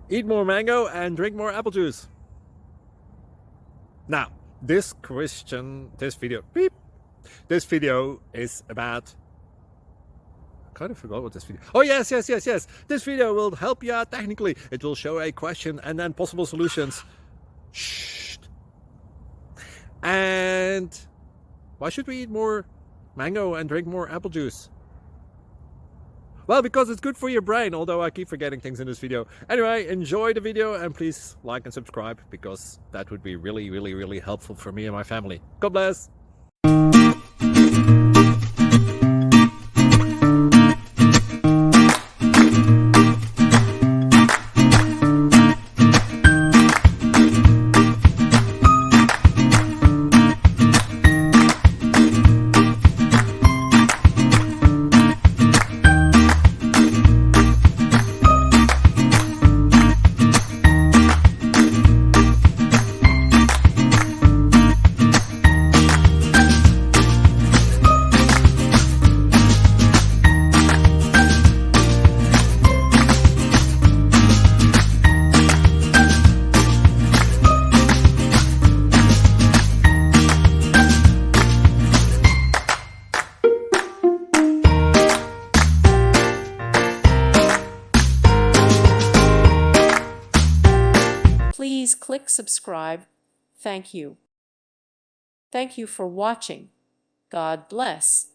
Eat more mango and drink more apple juice. Now, this video is about, I kind of forgot what this video. Oh, yes. This video will help you out technically. It will show a question and then possible solutions. Shh. And why should we eat more mango and drink more apple juice? Well, because it's good for your brain, although I keep forgetting things in this video. Anyway, enjoy the video and please like and subscribe, because that would be really helpful for me and my family. God bless! Please click subscribe. Thank you. Thank you for watching. God bless.